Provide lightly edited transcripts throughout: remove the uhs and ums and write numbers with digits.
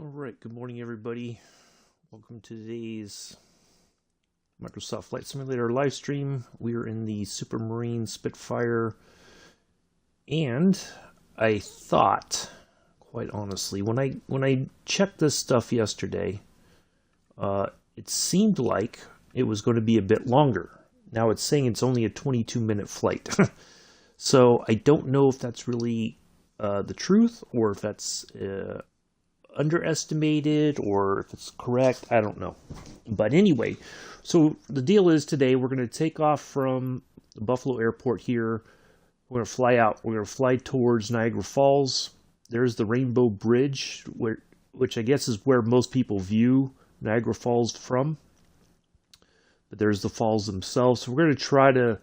Alright, good morning everybody. Welcome to today's Microsoft Flight Simulator live stream. We are in the Supermarine Spitfire, and I thought, quite honestly, when I checked this stuff yesterday, it seemed like it was going to be a bit longer. Now it's saying it's only a 22-minute flight. So I don't know if that's really the truth, or if that's underestimated, or if it's correct. I don't know. But anyway, so the deal is today we're going to take off from the Buffalo airport here. We're going to fly out. We're going to fly towards Niagara Falls. There's the Rainbow Bridge, which I guess is where most people view Niagara Falls from. But there's the falls themselves. So we're going to try to,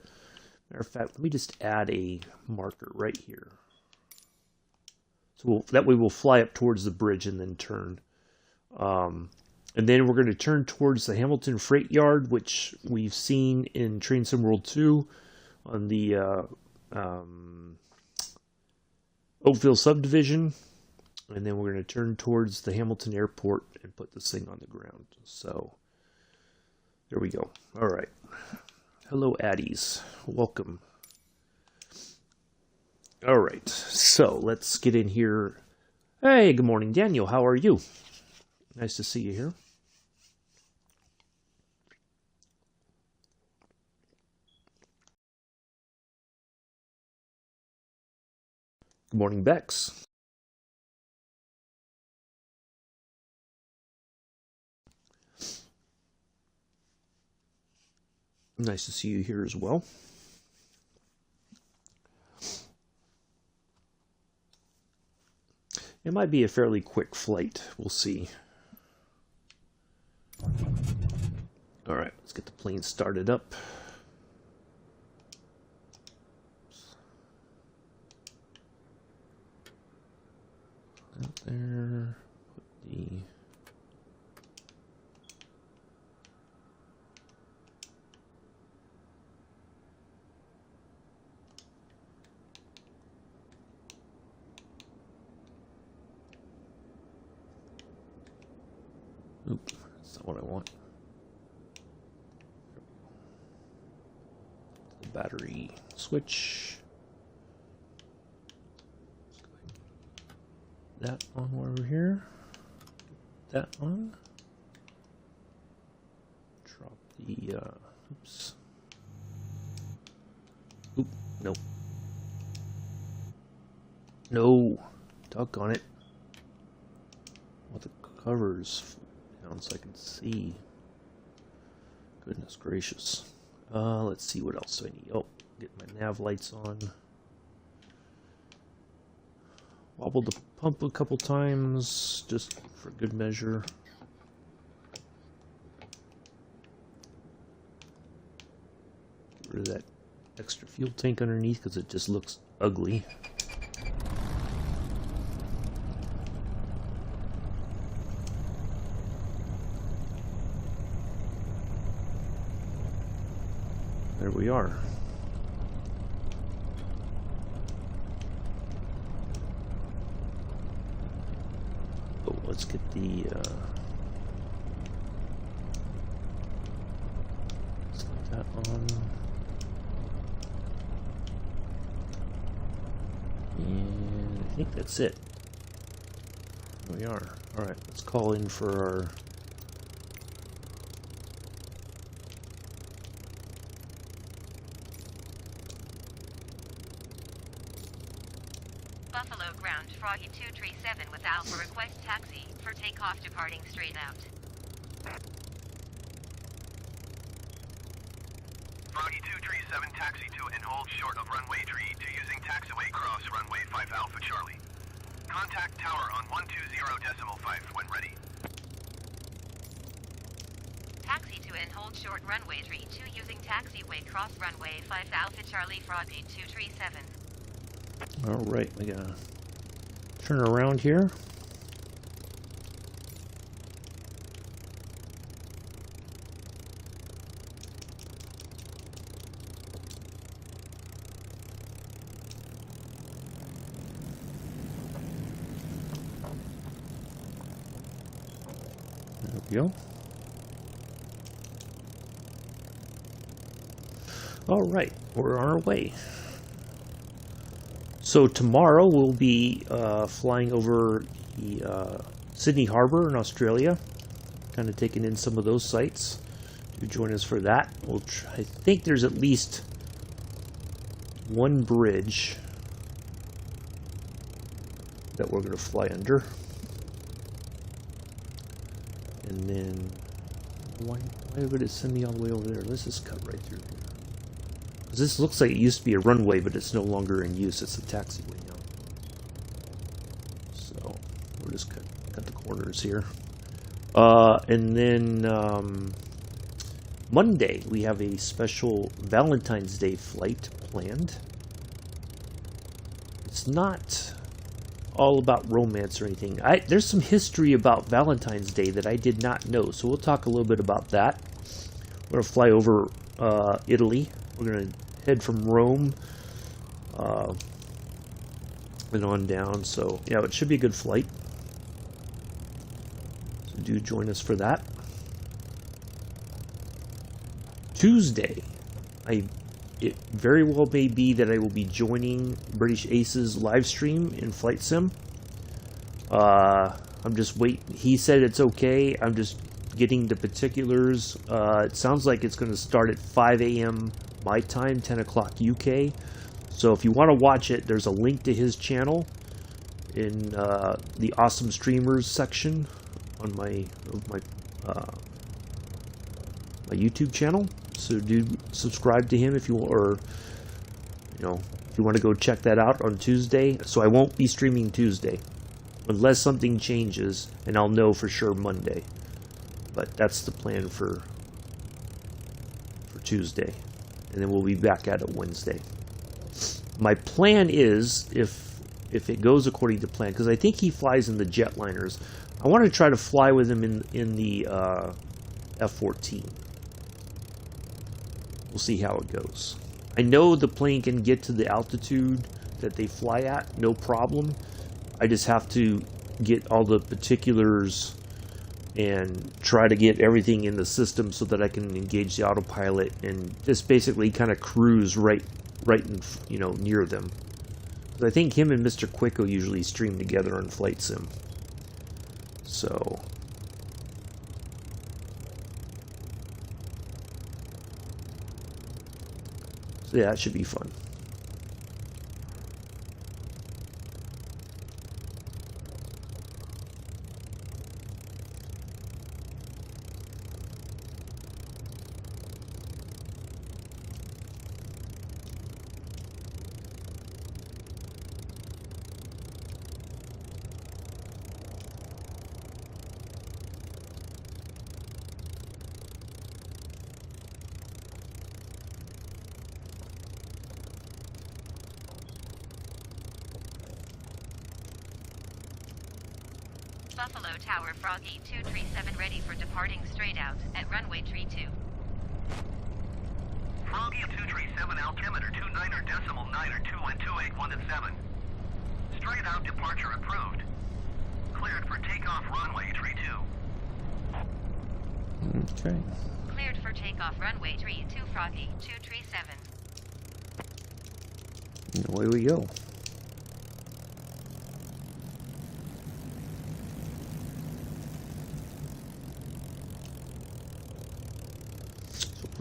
matter of fact, let me just add a marker right here. So that way we'll fly up towards the bridge and then turn. And then we're going to turn towards the Hamilton Freight Yard, which we've seen in Train Sim World 2 on the Oakville subdivision. And then we're going to turn towards the Hamilton Airport and put this thing on the ground. So there we go. All right. Hello, Addies. Welcome. All right, so let's get in here. Hey, good morning, Daniel. How are you? Nice to see you here. Good morning, Bex. Nice to see you here as well. It might be a fairly quick flight. We'll see. All right, let's get the plane started up. Out there. Put the... Oop, that's not what I want. The battery switch. That on while we're here. That on. Drop the, oops. Oop, no. No. Doggone it. What the covers so I can see. Goodness gracious. Let's see, what else do I need? Oh, get my nav lights on. Wobble the pump a couple times, just for good measure. Get rid of that extra fuel tank underneath because it just looks ugly. There we are. Oh, let's get the let's get that on. And I think that's it. There we are. All right, let's call in for our Buffalo ground Froggy 237 with Alpha request taxi for takeoff departing straight out. Froggy 237 taxi to and hold short of runway 32 using taxiway cross runway 5 Alpha Charlie. Contact tower on 120.5 when ready. Taxi to and hold short runway 32 using taxiway cross runway 5 Alpha Charlie Froggy 237. all right, we gotta turn around here. There we go. All right, we're on our way. So tomorrow we'll be flying over the Sydney Harbor in Australia, kind of taking in some of those sites. Do join us for that. I think there's at least one bridge that we're going to fly under. And then, why would it send me all the way over there? Let's just cut right through here. Because this looks like it used to be a runway, but it's no longer in use. It's a taxiway now. So, we'll just cut the corners here. And then, Monday, we have a special Valentine's Day flight planned. It's not all about romance or anything. There's some history about Valentine's Day that I did not know, so we'll talk a little bit about that. We're going to fly over Italy. We're going to head from Rome and on down, so yeah, it should be a good flight. So do join us for that. Tuesday, it very well may be that I will be joining British Aces live stream in Flight Sim. I'm just waiting. He said it's okay. I'm just getting the particulars. It sounds like it's going to start at 5 a.m. my time, 10 o'clock UK. So if you want to watch it, there's a link to his channel in the Awesome Streamers section on my YouTube channel. So do subscribe to him if you want, or if you want to go check that out on Tuesday. So I won't be streaming Tuesday unless something changes, and I'll know for sure Monday. But that's the plan for Tuesday, and then we'll be back at it Wednesday. My plan is, if it goes according to plan, because I think he flies in the jetliners, I want to try to fly with him in the F-14. We'll see how it goes. I know the plane can get to the altitude that they fly at, no problem. I just have to get all the particulars and try to get everything in the system so that I can engage the autopilot and just basically kind of cruise right in, near them. I think him and Mr. Quicko usually stream together on Flight Sim. So yeah, it should be fun. Buffalo Tower Froggy 237 ready for departing straight out at runway 32. Froggy 237 altimeter 29.9 2 and 281 Straight out departure approved. Cleared for takeoff runway 32. Okay. Cleared for takeoff runway 32 Froggy 237. And away we go.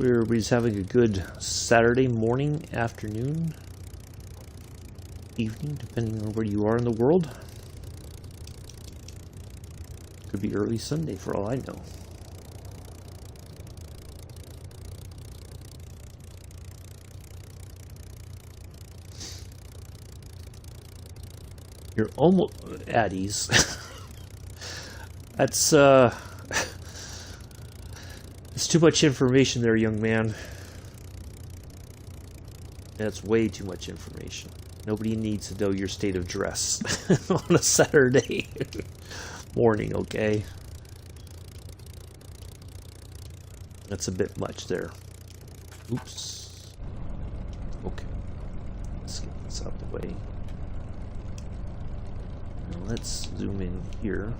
Everybody's having a good Saturday morning, afternoon, evening, depending on where you are in the world. Could be early Sunday for all I know. You're almost at ease. That's it's too much information there, young man. That's way too much information. Nobody needs to know your state of dress on a Saturday morning, okay? That's a bit much there. Oops. Okay. Let's get this out of the way. Now let's zoom in here.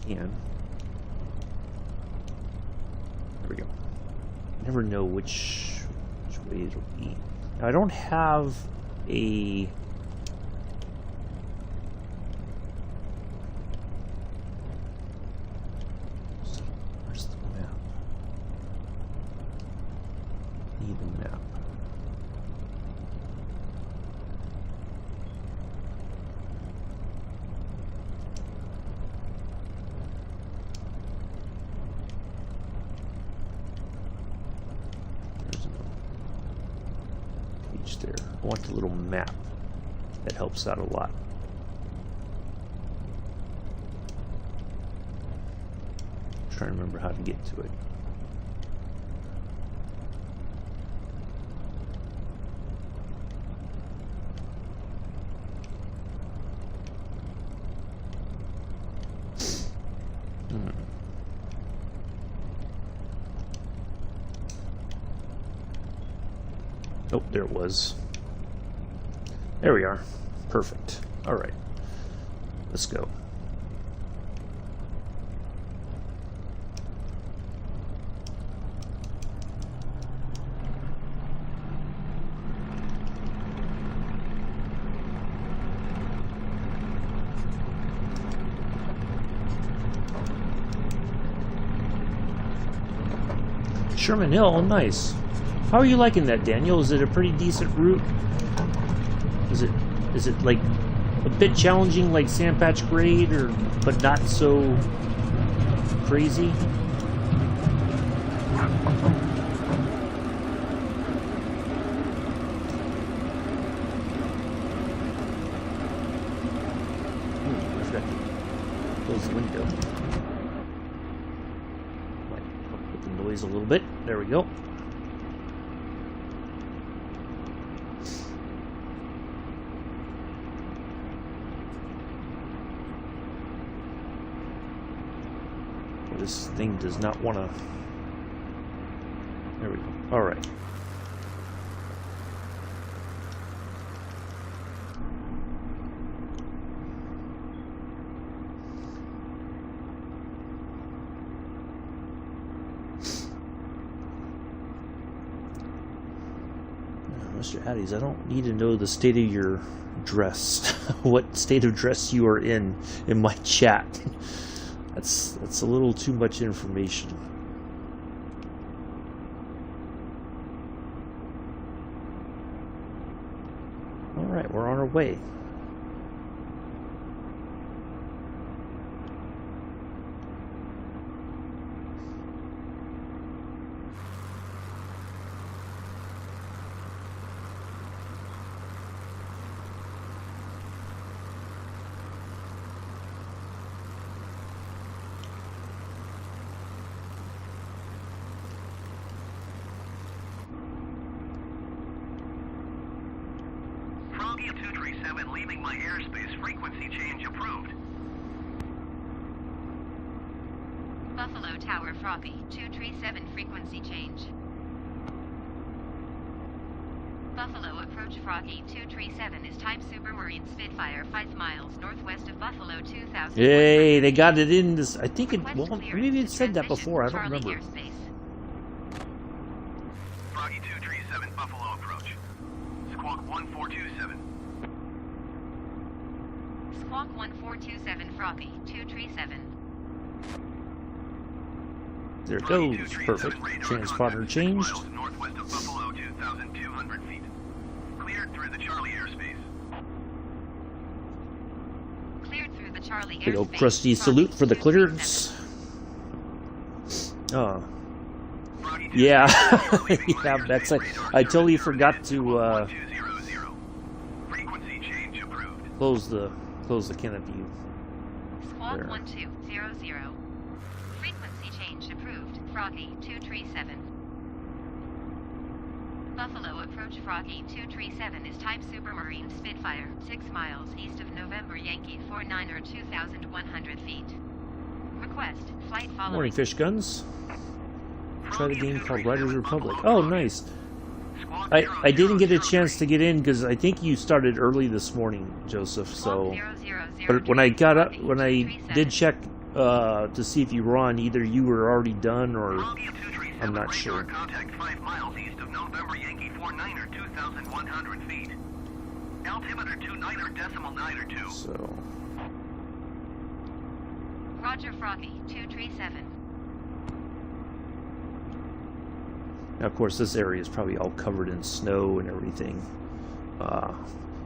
can. There we go. Never know which way it'll be. Now, I don't have a... Where's the map? Need a map. There. I want the little map. That helps out a lot. I'm trying to remember how to get to it. Oh, there it was. There we are. Perfect. All right. Let's go. Sherman Hill, nice. How are you liking that, Daniel? Is it a pretty decent route? Is it like a bit challenging like Sandpatch Grade, or but not so crazy? I forgot to close the window. Might help with the noise a little bit. There we go. This thing does not want to... There we go. All right. Mr. Hatties, I don't need to know the state of your dress. What state of dress you are in my chat. That's a little too much information. All right, we're on our way. Leaving my airspace. Frequency change approved. Buffalo Tower Froggy, 237 frequency change. Buffalo Approach Froggy, 237 is type Supermarine Spitfire, 5 miles northwest of Buffalo 2000. Hey, they got it in this. I think it, well, maybe it said that before. I don't remember. Airspace. Froggy 237, Buffalo Approach. Squawk 1427. Squawk 1427 Froggy, 237. There it goes. Perfect. Transponder changed. Northwest of Buffalo, 2,200 feet. Cleared through the Charlie airspace. Cleared through the Charlie airspace. Big old crusty salute for the clearance. Oh. Yeah. Yeah, that's like, I totally forgot to close the canopy. Squawk 1200. Frequency change approved. Froggy 237. Buffalo Approach Froggy 237 is type Supermarine Spitfire, 6 miles east of November Yankee 49er 2,100 feet. Request flight following. Morning, fish guns. Try the game called Riders Republic. Oh, nice. I didn't get a chance to get in because I think you started early this morning, Joseph. So, but when I got up, when I did check to see if you were on. Either you were already done or I'm not sure. Contact 5 miles east of November Yankee 49er 2,100 feet. Altimeter 29.902. So. Roger, Froggy 237. Now, of course, this area is probably all covered in snow and everything.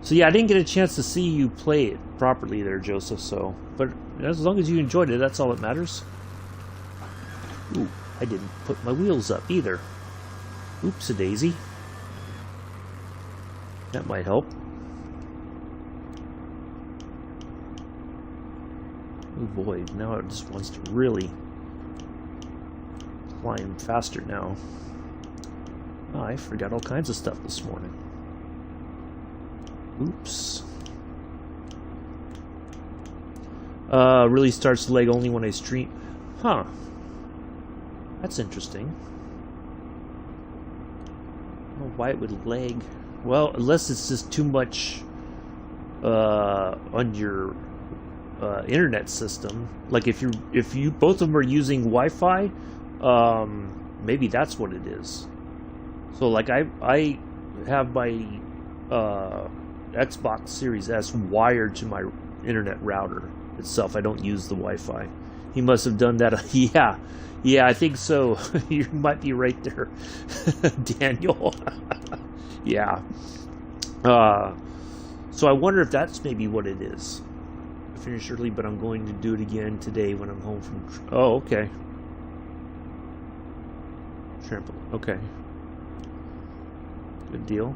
So yeah, I didn't get a chance to see you play it properly there, Joseph. So, but as long as you enjoyed it, that's all that matters. Ooh, I didn't put my wheels up either. Oops-a-daisy. That might help. Oh boy, now it just wants to really climb faster now. Oh, I forgot all kinds of stuff this morning. Oops. Really starts to lag only when I stream. Huh. That's interesting. I don't know why it would lag. Well, unless it's just too much on your internet system. Like if you both of them are using Wi-Fi, maybe that's what it is. So like I have my Xbox Series S wired to my internet router itself. I don't use the Wi-Fi. He must have done that. Yeah, I think so. You might be right there, Daniel. Yeah. So I wonder if that's maybe what it is. I finished early, but I'm going to do it again today when I'm home from... Oh, okay. Trampoline. Okay. Good deal.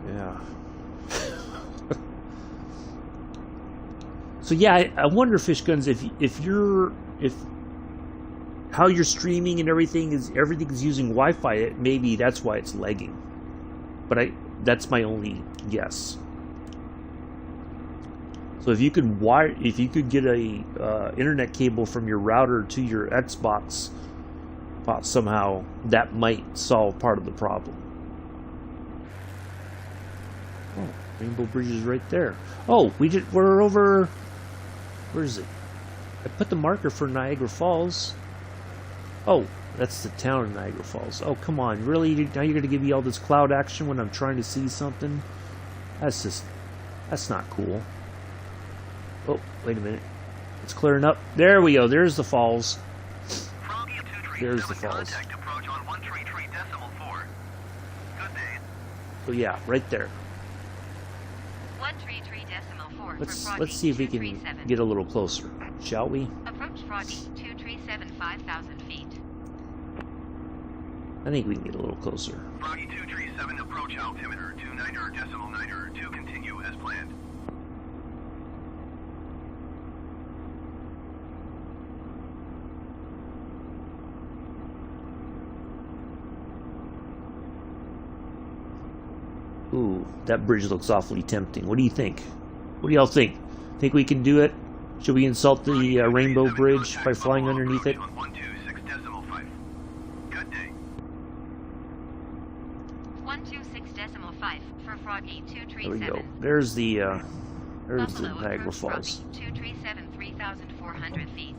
Yeah. So yeah, I wonder, Fish Guns, if how you're streaming and everything's using Wi-Fi, maybe that's why it's lagging. But that's my only guess. So if you could get a internet cable from your router to your Xbox somehow, that might solve part of the problem. Oh, Rainbow Bridge is right there. Oh, we're over. Where is it? I put the marker for Niagara Falls. Oh, that's the town of Niagara Falls. Oh, come on, really? Now you're going to give me all this cloud action when I'm trying to see something? That's not cool. Oh, wait a minute. It's clearing up. There we go. There's the falls. There's the falls. So yeah, right there. 133.4. Let's see if we can get a little closer, shall we? Approach Froggy 237, 5,000 feet. I think we can get a little closer. Froggy 237, approach altimeter 29.902, continue as planned. Ooh, that bridge looks awfully tempting. What do you think? What do y'all think? Think we can do it? Should we insult the Rainbow Bridge by flying underneath it? 126.5. Good day. 126.5 for Froggy 237. There we go. There's the Buffalo Niagara Falls. 237, 3,400 feet.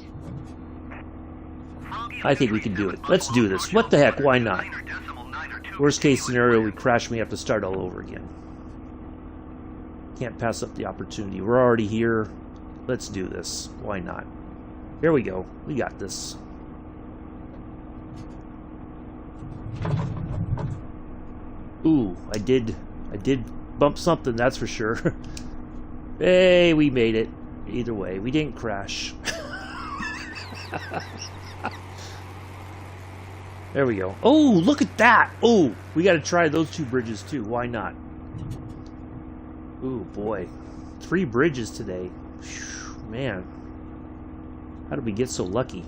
I think we can do it. Let's do this. What the heck? Why not? Worst case scenario, we crash and we have to start all over again. Can't pass up the opportunity. We're already here. Let's do this. Why not? Here we go. We got this. Ooh, I did bump something, that's for sure. Hey, we made it. Either way, we didn't crash. There we go. Oh, look at that! Oh, we got to try those two bridges too. Why not? Ooh, boy. 3 bridges today. Whew, man. How did we get so lucky?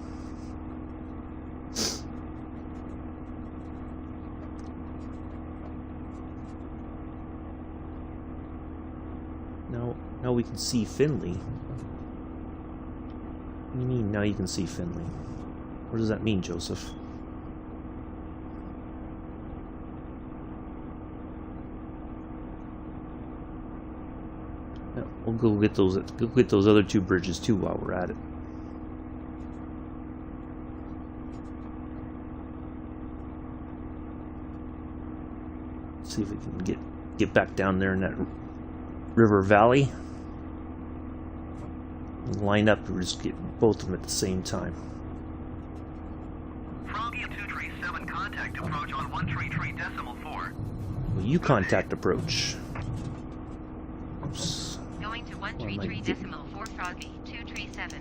Now we can see Finley. What do you mean, now you can see Finley? What does that mean, Joseph? Yeah, we'll go get those other two bridges too while we're at it. See if we can get back down there in that river valley. Line up and just get both of them at the same time. Froggy 237, contact approach on 133.4. Well, you contact approach. Oops. Going to 133.4 Froggy 237.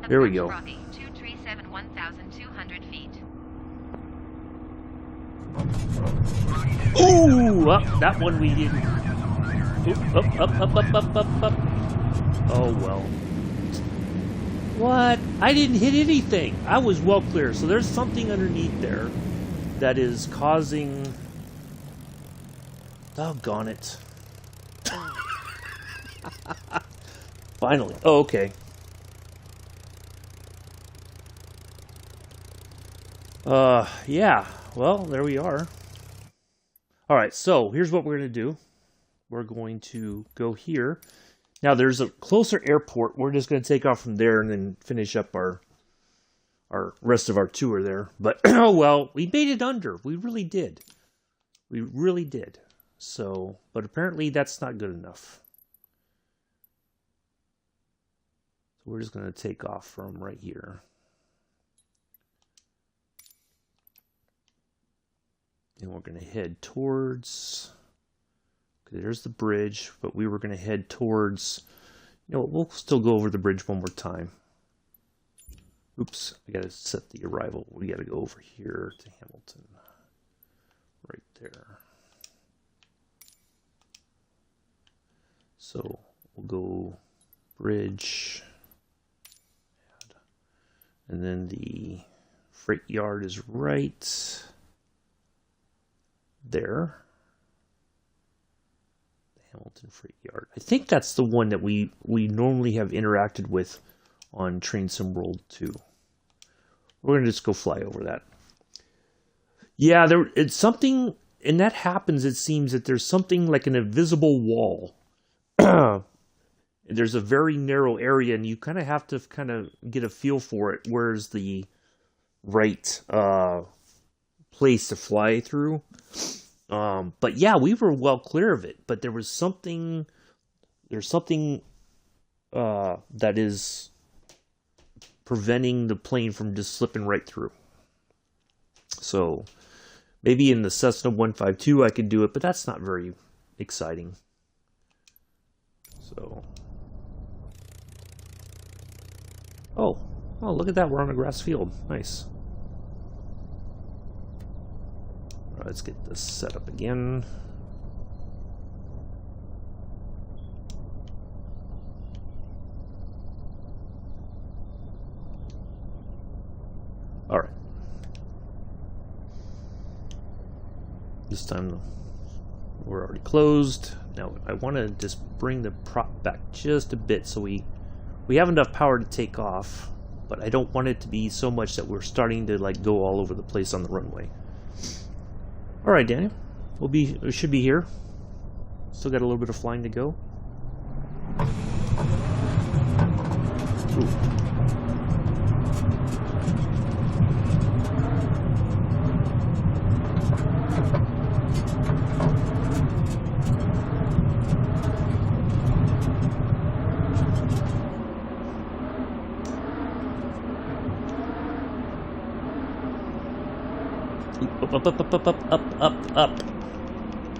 There we go. Froggy 237 1,200 feet. Ooh, up, that one we didn't. Oop, up. Oh well. What? I didn't hit anything. I was well clear. So there's something underneath there that is causing. Doggone it. Finally. Oh, okay. Yeah. Well, there we are. All right, so here's what we're going to do. We're going to go here. Now, there's a closer airport. We're just going to take off from there and then finish up our rest of our tour there. But, oh, well, we made it under. We really did. We really did. So, but apparently that's not good enough. So we're just going to take off from right here. And we're going to head towards, okay, there's the bridge, but we were going to head towards, you know, we'll still go over the bridge one more time. Oops, I got to set the arrival. We got to go over here to Hamilton, right there. So we'll go bridge, and then the freight yard is right there. The Hamilton Freight Yard. I think that's the one that we normally have interacted with on Train Sim World 2. We're going to just go fly over that. Yeah, it's something, and that happens, it seems that there's something like an invisible wall. There's a very narrow area, and you kind of have to kind of get a feel for it. Where's the right place to fly through? But yeah, we were well clear of it. But there's something that is preventing the plane from just slipping right through. So maybe in the Cessna 152 I could do it, but that's not very exciting. So, oh, look at that! We're on a grass field. Nice. All right, let's get this set up again. All right. This time we're already closed. Now I want to just bring the prop back just a bit so we have enough power to take off, but I don't want it to be so much that we're starting to like go all over the place on the runway. All right, Daniel, we should be here. Still got a little bit of flying to go. Ooh. Up.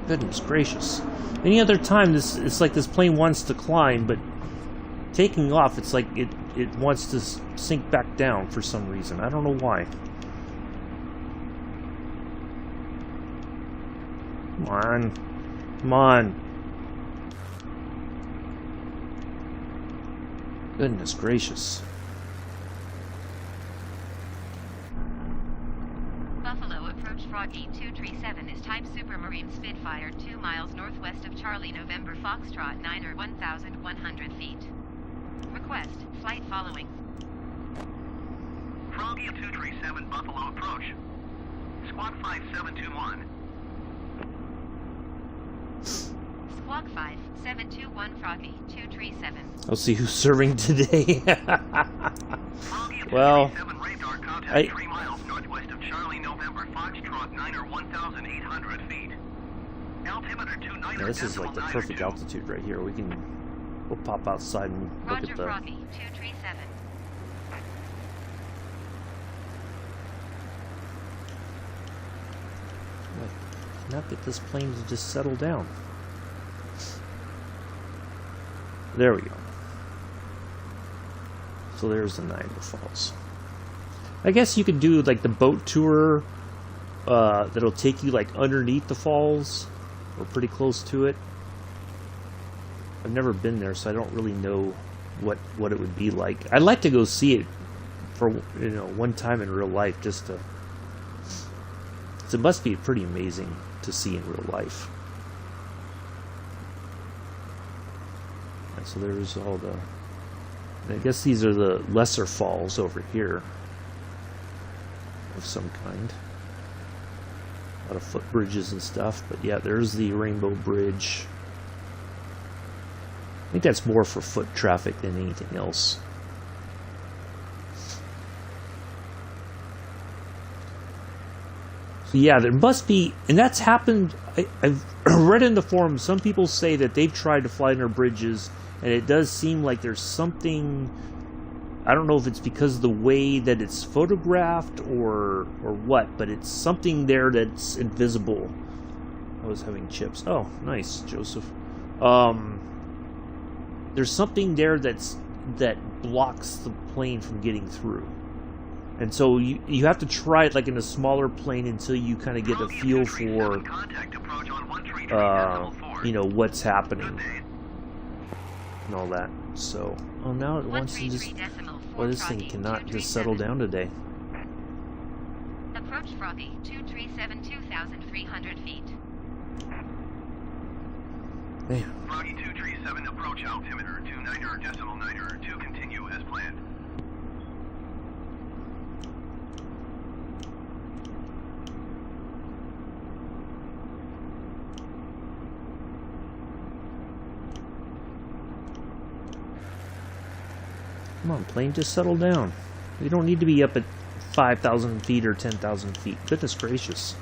Goodness gracious. Any other time, it's like this plane wants to climb, but taking off, it's like it wants to sink back down for some reason. I don't know why. Come on. Come on. Goodness gracious. Buffalo approach Froggy 237 is type Supermarine Spitfire 2 miles northwest of Charlie November Foxtrot 9 or 1,100 feet. Request flight following. Froggy 237 Buffalo approach. Squawk 5721. Squawk 5, 721 Froggy, 237. I'll see who's serving today. Well, I... 3 miles northwest of Charlie, November, Foxtrot, 9 or 1,800 feet. Altimeter 29 Yeah, this is like the perfect altitude right here. We'll pop outside and look Roger, at the... Froggy, 237. Not get this plane to just settle down. There we go. So there's the Niagara Falls. I guess you could do like the boat tour that'll take you like underneath the falls or pretty close to it. I've never been there, so I don't really know what it would be like. I'd like to go see it for one time in real life, just to. So it must be pretty amazing to see in real life. And so there's all the. I guess these are the lesser falls over here of some kind. A lot of footbridges and stuff, but yeah, there's the Rainbow Bridge. I think that's more for foot traffic than anything else. So yeah, there must be, and that's happened. I've read in the forums, some people say that they've tried to fly under bridges, and it does seem like there's something. I don't know if it's because of the way that it's photographed or what, but it's something there that's invisible. I was having chips. Oh, nice, Joseph. There's something there that blocks the plane from getting through. And so you have to try it like in a smaller plane until you kind of get a feel for what's happening and all that. So now it wants to just. Well, this thing cannot just settle down today. Approach Froggy, 237, 2,300 feet. Man. Froggy 237, approach altimeter 29.9 to continue as planned. Come on, plane, just settle down. You don't need to be up at 5,000 feet or 10,000 feet. Goodness gracious.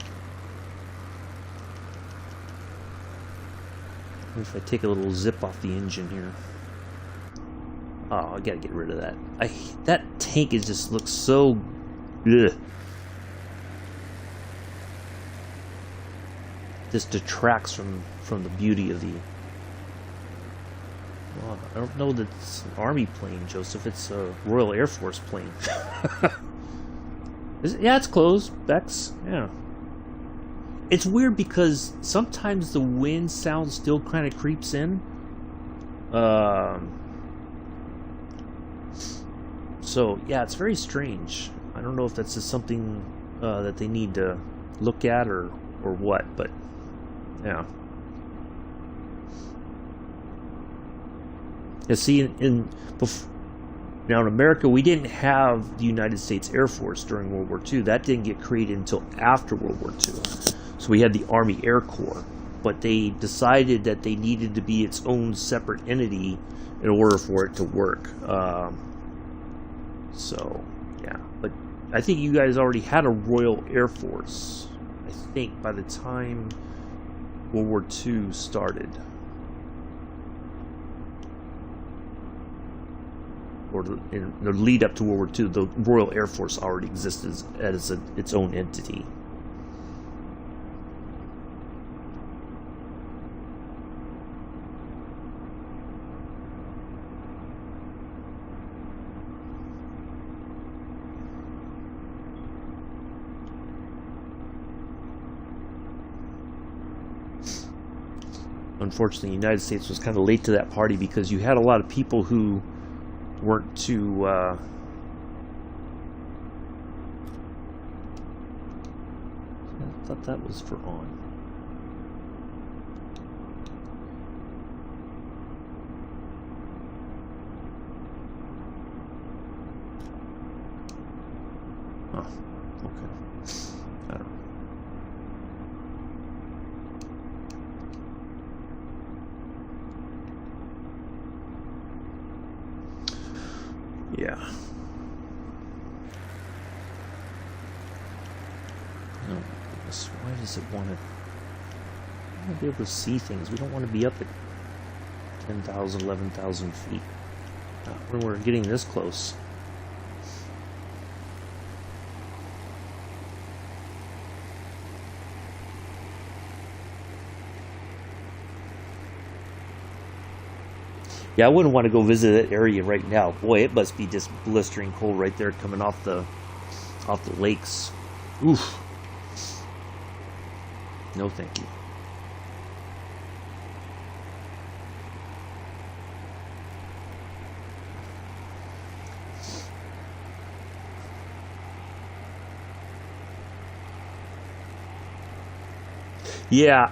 What if I take a little zip off the engine here? Oh, I gotta get rid of that. That tank just looks so. Ugh. This detracts from the beauty of the. Well, I don't know that it's an Army plane, Joseph. It's a Royal Air Force plane. Yeah, it's closed, Bex. Yeah. It's weird because sometimes the wind sound still kind of creeps in. So, yeah, it's very strange. I don't know if that's just something that they need to look at or what, but yeah. You see, now in America, we didn't have the United States Air Force during World War II. That didn't get created until after World War II. So we had the Army Air Corps, but they decided that they needed to be its own separate entity in order for it to work. So, yeah. But I think you guys already had a Royal Air Force, I think, by the time World War II started. Or in the lead up to World War II, the Royal Air Force already existed as its own entity. Unfortunately, the United States was kind of late to that party because you had a lot of people who weren't too I thought that was for on. Oh, okay. I don't know. Yeah. Oh, goodness. Why does it want to... I want to be able to see things. We don't want to be up at 10,000, 11,000 feet. Not when we're getting this close. Yeah, I wouldn't want to go visit that area right now. Boy, it must be just blistering cold right there coming off the lakes. Oof. No, thank you. Yeah.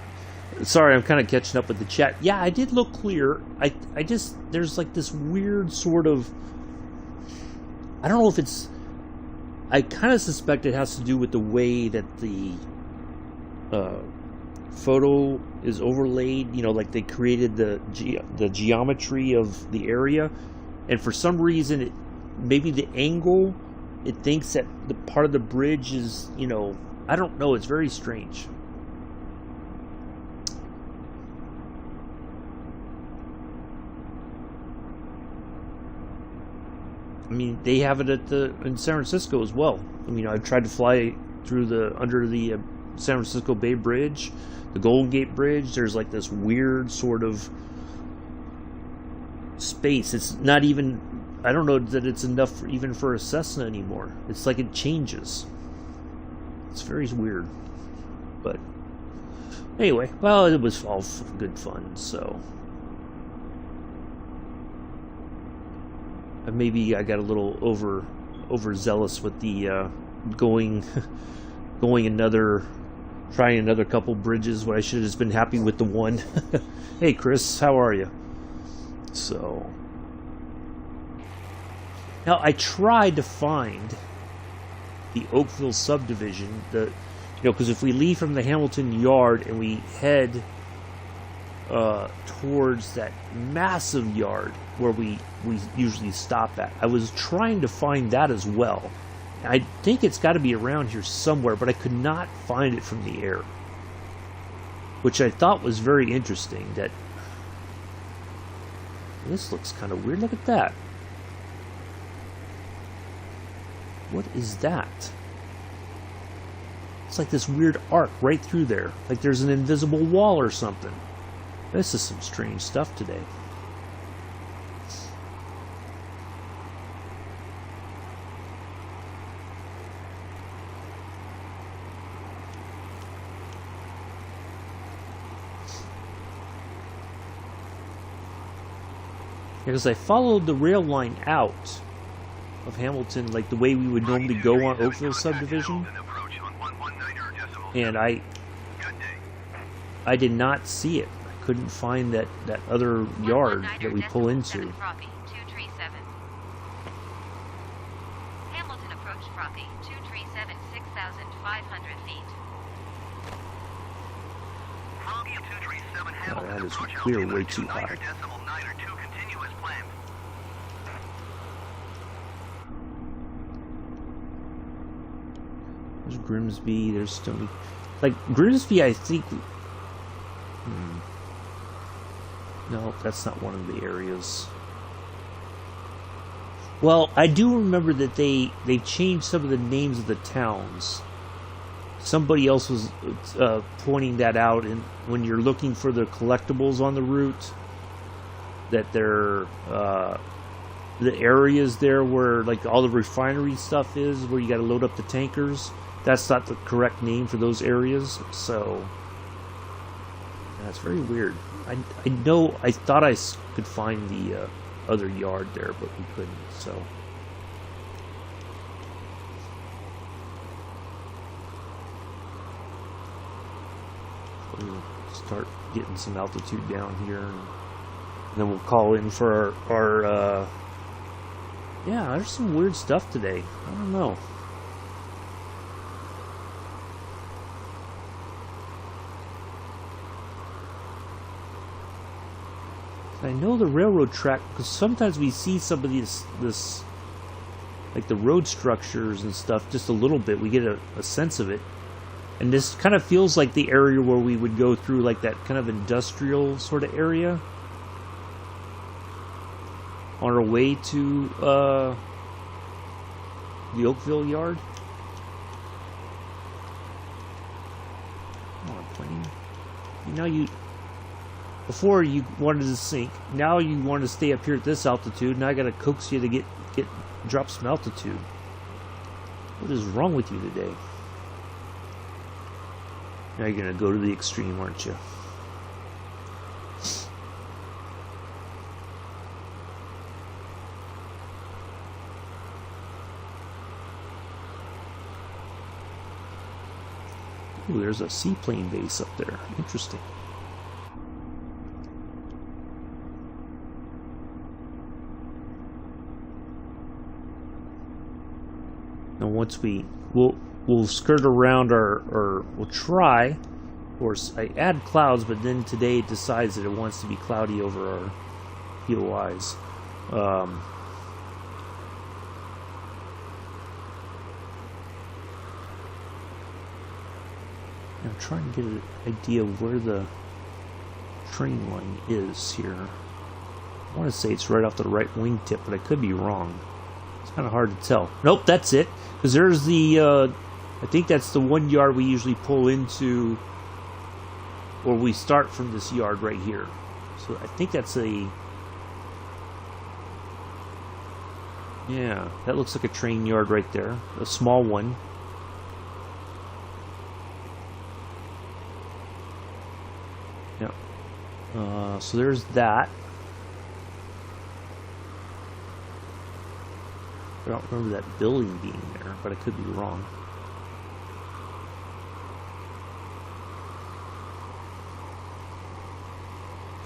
Sorry, I'm kind of catching up with the chat. Yeah, I did look clear. I just, there's like this weird sort of, I don't know if it's, I kind of suspect it has to do with the way that the photo is overlaid. You know, like they created the geometry of the area, and for some reason, maybe the angle, it thinks that the part of the bridge is, you know, I don't know. It's very strange. I mean, they have it in San Francisco as well. I mean, I've tried to fly through under the San Francisco Bay Bridge, the Golden Gate Bridge. There's like this weird sort of space. It's not even, I don't know that it's enough even for a Cessna anymore. It's like it changes. It's very weird. But anyway, well, it was all good fun, so. Maybe I got a little overzealous with the trying another couple bridges when I should have just been happy with the one. Hey Chris, how are you? So now I tried to find the Oakville subdivision, because if we leave from the Hamilton yard and we head towards that massive yard where we usually stop at. I was trying to find that as well. I think it's got to be around here somewhere, but I could not find it from the air, which I thought was very interesting. That this looks kind of weird. Look at that. What is that? It's like this weird arc right through there, like there's an invisible wall or something. This is some strange stuff today. Because I followed the rail line out of Hamilton like the way we would normally go on Oakville subdivision, and I did not see it. Couldn't find that other yard that we pull into. Hamilton approach Froppy 237 6,500 feet. Oh, that is clear way too high. There's Grimsby, there's Stony. Like Grimsby, I think. No, that's not one of the areas. Well, I do remember that they changed some of the names of the towns. Somebody else was pointing that out, and when you're looking for the collectibles on the route, that they're the areas there where like all the refinery stuff is, where you got to load up the tankers. That's not the correct name for those areas, so that's very weird. I know I thought I could find the other yard there, but we couldn't, so. We'll start getting some altitude down here, and then we'll call in for our yeah, there's some weird stuff today. I don't know. I know the railroad track, because sometimes we see some of this like the road structures and stuff just a little bit. We get a sense of it. And this kind of feels like the area where we would go through like that kind of industrial sort of area on our way to the Oakville yard. Come on, plane. Now before you wanted to sink, now you want to stay up here at this altitude. Now I got to coax you to drop some altitude. What is wrong with you today? Now you're going to go to the extreme, aren't you? Ooh, there's a seaplane base up there. Interesting. Now once we'll skirt around we'll try, or I add clouds, but then today it decides that it wants to be cloudy over our POIs. I'm trying to get an idea of where the train line is here. I want to say it's right off the right wingtip, but I could be wrong. It's kind of hard to tell. Nope, that's it. Because there's the, I think that's the one yard we usually pull into, or we start from this yard right here. So I think that's yeah, that looks like a train yard right there. A small one. Yeah. So there's that. I don't remember that building being there, but I could be wrong.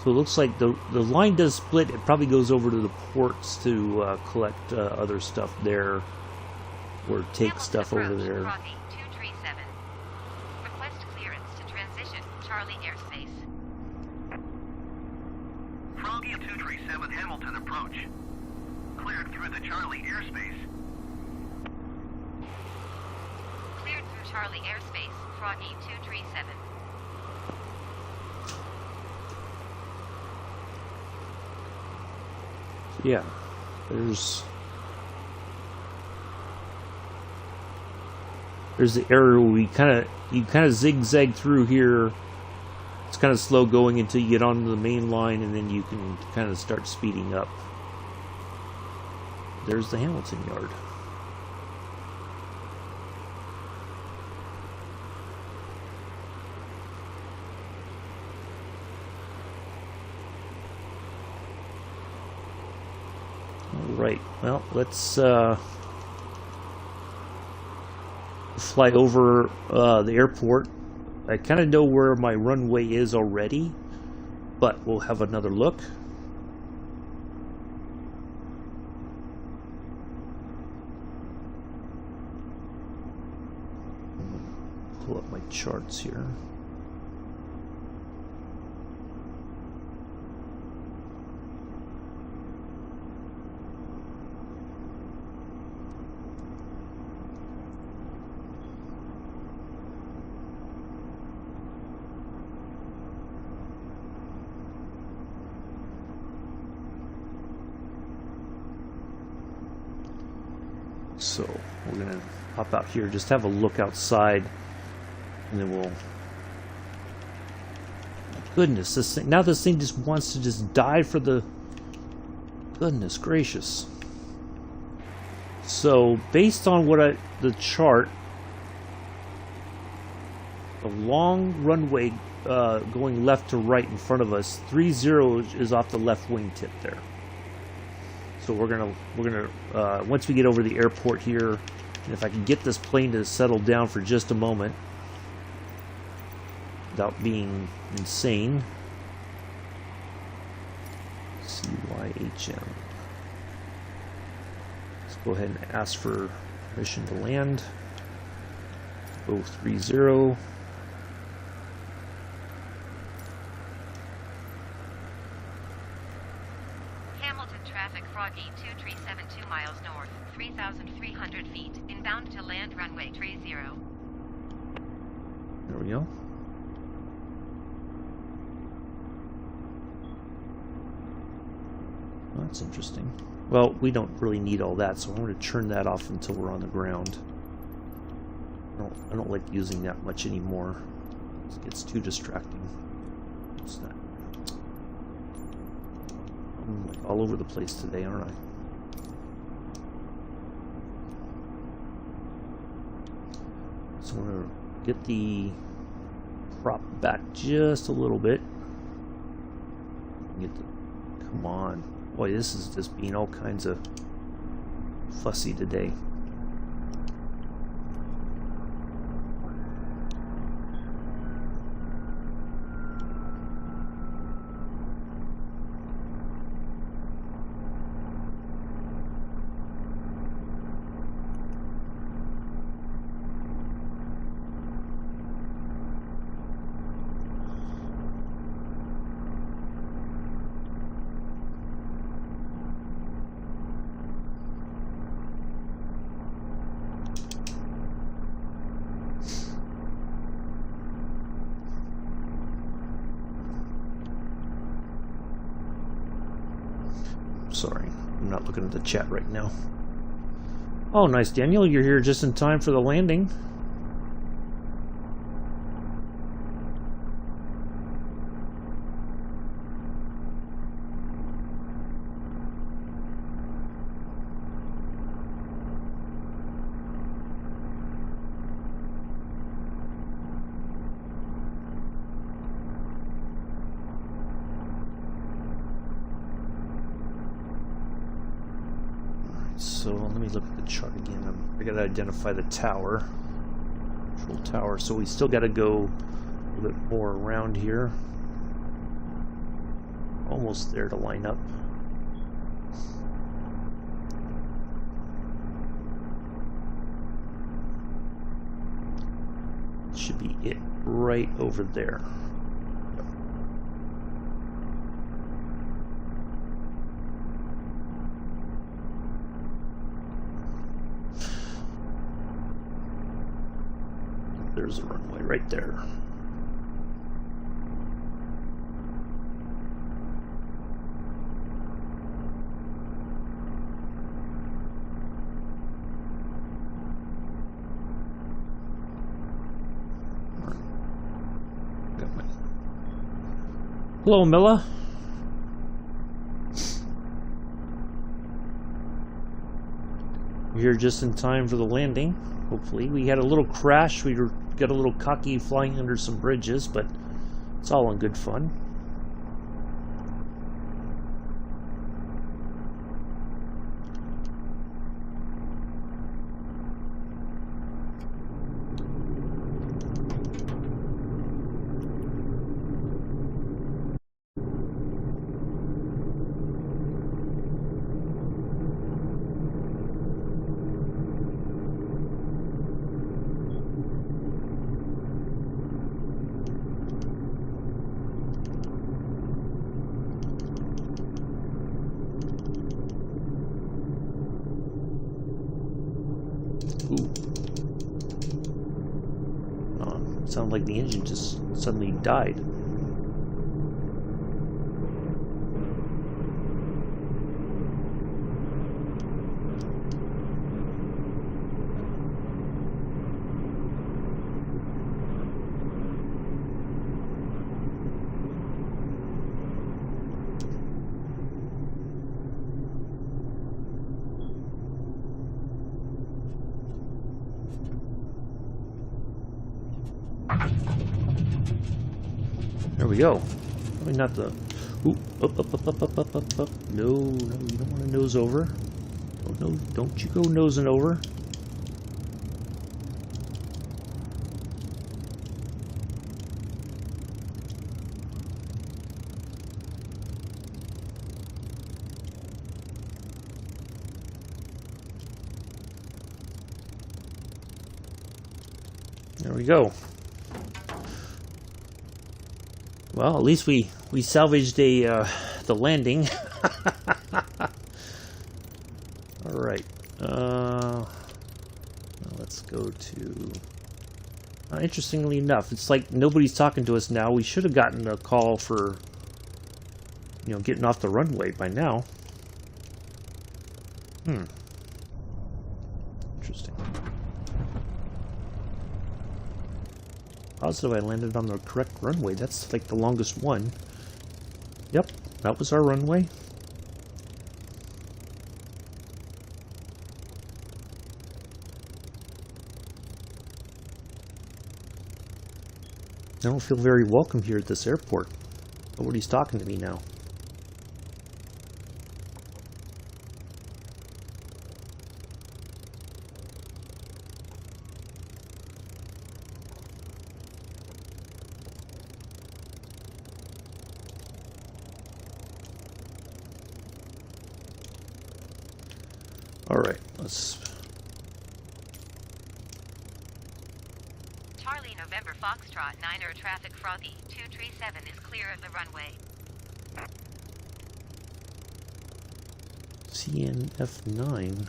So it looks like the line does split. It probably goes over to the ports to collect other stuff there, or take stuff over there. Froggy 237. Request clearance to transition Charlie airspace. Froggy 237 Hamilton approach. Cleared through the Charlie airspace. Cleared through Charlie airspace, Froggy 237. Yeah, there's the area where you kind of zigzag through here. It's kind of slow going until you get onto the main line, and then you can kind of start speeding up. There's the Hamilton yard. Right, well, let's fly over the airport. I kind of know where my runway is already, but we'll have another look. Pull up my charts here. So we're gonna hop out here, just have a look outside, and then we'll. Goodness, this thing just wants to just die for the. Goodness gracious. So based on what the chart, a long runway going left to right in front of us. 30 is off the left wingtip there. So we're gonna once we get over the airport here, and if I can get this plane to settle down for just a moment without being insane. CYHM. Let's go ahead and ask for permission to land. 030. Hamilton traffic Froggy 2372 miles north, 3,300 feet, inbound to land runway 30. There we go. Well, that's interesting. Well, we don't really need all that, so I'm going to turn that off until we're on the ground. I don't like using that much anymore. It gets too distracting. It's not. I'm like all over the place today, aren't I? So I'm going to get the prop back just a little bit. Come on. Boy, this is just being all kinds of fussy today. Sorry, I'm not looking at the chat right now. Oh, nice, Daniel. You're here just in time for the landing. So let me look at the chart again. I gotta identify the tower, control tower. So we still gotta go a little bit more around here. Almost there to line up. Should be it right over there. There's the runway right there. Got my... Hello, Milla. You're here just in time for the landing. Hopefully, we had a little crash. We got a little cocky flying under some bridges, but it's all in good fun. Sounded like the engine just suddenly died. There we go. Probably not the... Ooh, up. No, you don't want to nose over. Oh, no, don't you go nosing over. There we go. Well, at least we salvaged the landing. Alright. Let's go to... interestingly enough, it's like nobody's talking to us now. We should have gotten a call for, you know, getting off the runway by now. Interesting. Positive I landed on the correct runway. That's like the longest one. Yep, that was our runway. I don't feel very welcome here at this airport. Nobody's talking to me now. Alright, let's... Charlie November Foxtrot 9er traffic frothy. 237 is clear of the runway. CNF9?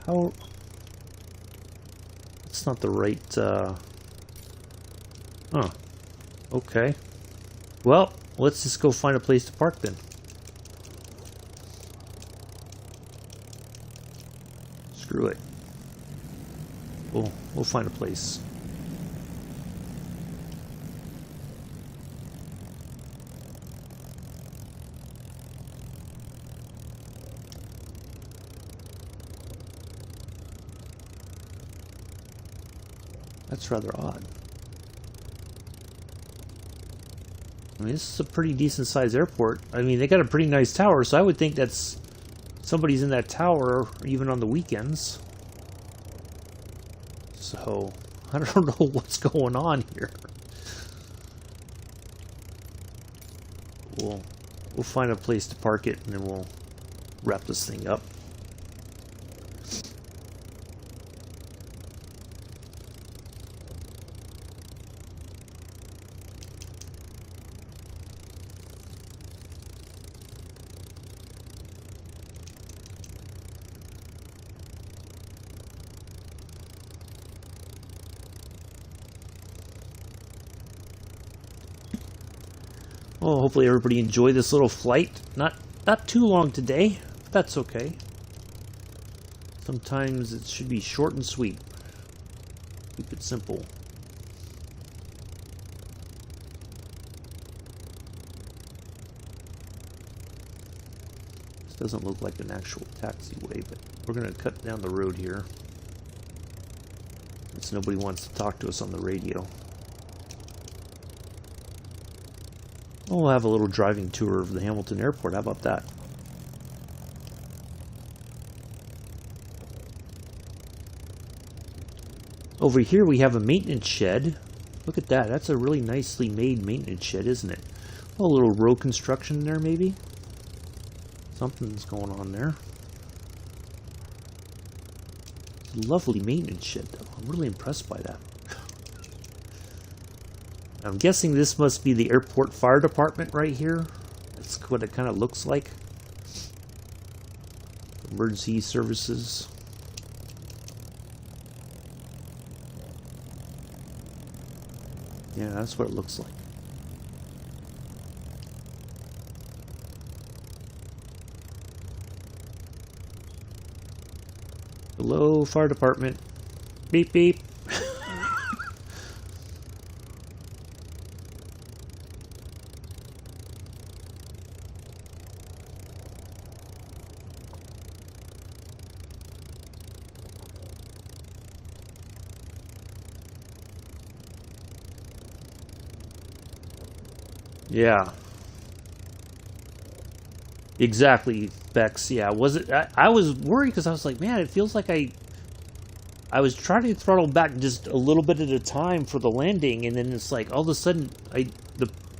How... That's not the right, Huh. Okay. Well, let's just go find a place to park then. Screw it. We'll find a place. That's rather odd. I mean, this is a pretty decent sized airport. I mean, they got a pretty nice tower, so I would think that's somebody's in that tower even on the weekends. So, I don't know what's going on here. We'll find a place to park it and then we'll wrap this thing up. Well, hopefully everybody enjoyed this little flight. Not too long today, but that's okay. Sometimes it should be short and sweet. Keep it simple. This doesn't look like an actual taxiway, but we're going to cut down the road here, since nobody wants to talk to us on the radio. We'll have a little driving tour of the Hamilton Airport. How about that? Over here we have a maintenance shed. Look at that. That's a really nicely made maintenance shed, isn't it? A little row construction there, maybe? Something's going on there. It's a lovely maintenance shed, though. I'm really impressed by that. I'm guessing this must be the airport fire department right here. That's what it kind of looks like. Emergency services. Yeah, that's what it looks like. Hello, fire department. Beep, beep. Yeah. Exactly, Bex. Yeah, was it? I was worried because I was like, man, it feels like I was trying to throttle back just a little bit at a time for the landing, and then it's like all of a sudden,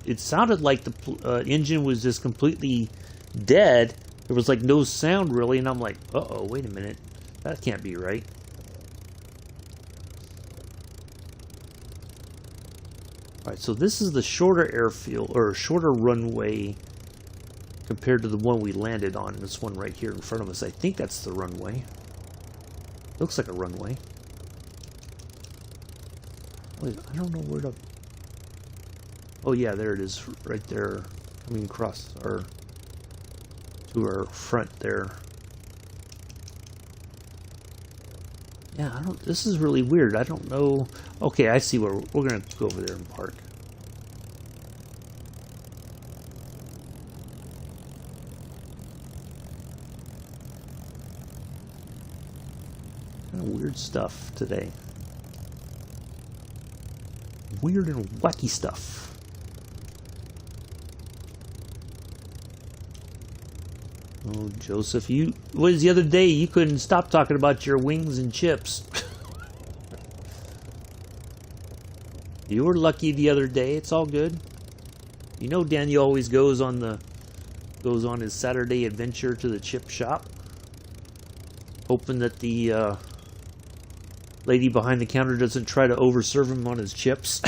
it sounded like the engine was just completely dead. There was like no sound really, and I'm like, uh-oh, wait a minute, that can't be right. Alright, so this is the shorter airfield, or shorter runway compared to the one we landed on. This one right here in front of us. I think that's the runway. Looks like a runway. Wait, I don't know where to... Oh yeah, there it is, right there. Coming across our... to our front there. Yeah, I don't... This is really weird. I don't know... Okay, I see where... We're gonna go over there and park. Kind of weird stuff today. Weird and wacky stuff. Oh, Joseph, you... What was the other day? You couldn't stop talking about your wings and chips. You were lucky the other day. It's all good. You know Daniel always goes on his Saturday adventure to the chip shop, hoping that the lady behind the counter doesn't try to overserve him on his chips.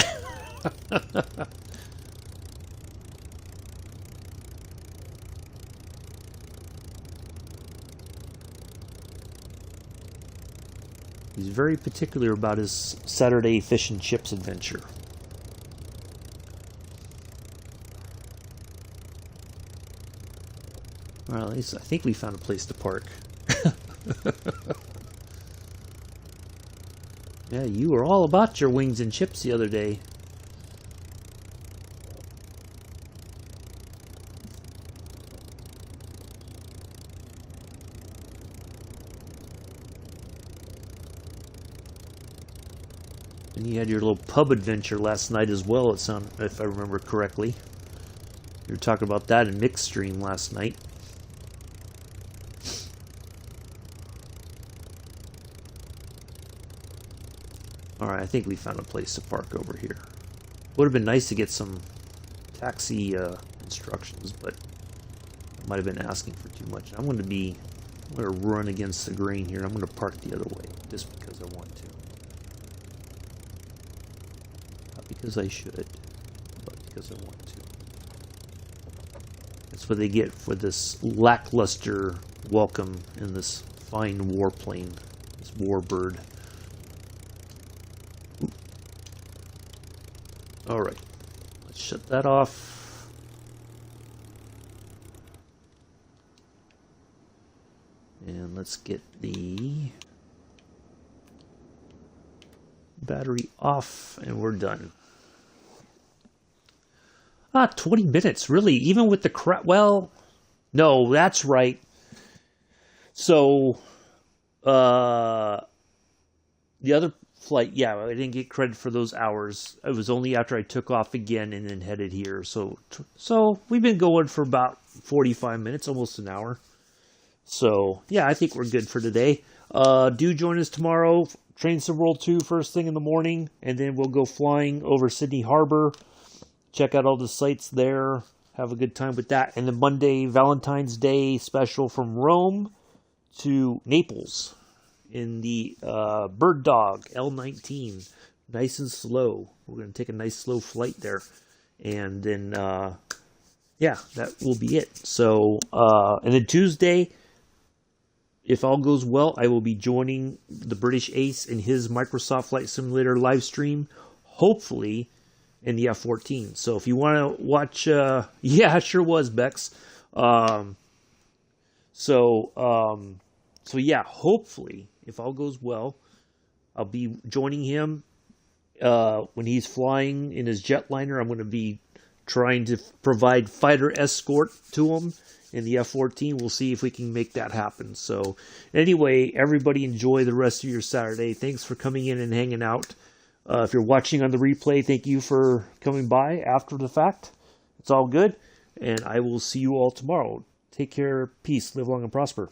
He's very particular about his Saturday fish and chips adventure. Well, at least I think we found a place to park. Yeah, you were all about your wings and chips the other day. And you had your little pub adventure last night as well, it sounded, if I remember correctly. You were talking about that in Mixed Stream last night. Alright, I think we found a place to park over here. Would have been nice to get some taxi instructions, but I might have been asking for too much. I'm going to run against the grain here. I'm going to park the other way, just because I want to. Not because I should, but because I want to. That's what they get for this lackluster welcome in this fine warplane, this warbird. Alright, let's shut that off. And let's get the battery off, and we're done. 20 minutes, really, even with the crap. Well, no, that's right. So, the other flight, yeah, I didn't get credit for those hours. It was only after I took off again and then headed here. So we've been going for about 45 minutes, almost an hour. So, yeah, I think we're good for today. Do join us tomorrow, Trains to World 2, first thing in the morning, and then we'll go flying over Sydney Harbor, check out all the sights there, have a good time with that. And then Monday, Valentine's Day special from Rome to Naples in the Bird Dog L19, nice and slow. We're going to take a nice slow flight there, and then yeah, that will be it. So and then Tuesday, if all goes well, I will be joining the British Ace in his Microsoft Flight Simulator live stream, hopefully in the F-14. So if you want to watch, yeah, it sure was, Bex. So yeah, hopefully, if all goes well, I'll be joining him when he's flying in his jetliner. I'm going to be trying to provide fighter escort to him in the F-14. We'll see if we can make that happen. So anyway, everybody enjoy the rest of your Saturday. Thanks for coming in and hanging out. If you're watching on the replay, thank you for coming by after the fact. It's all good. And I will see you all tomorrow. Take care. Peace. Live long and prosper.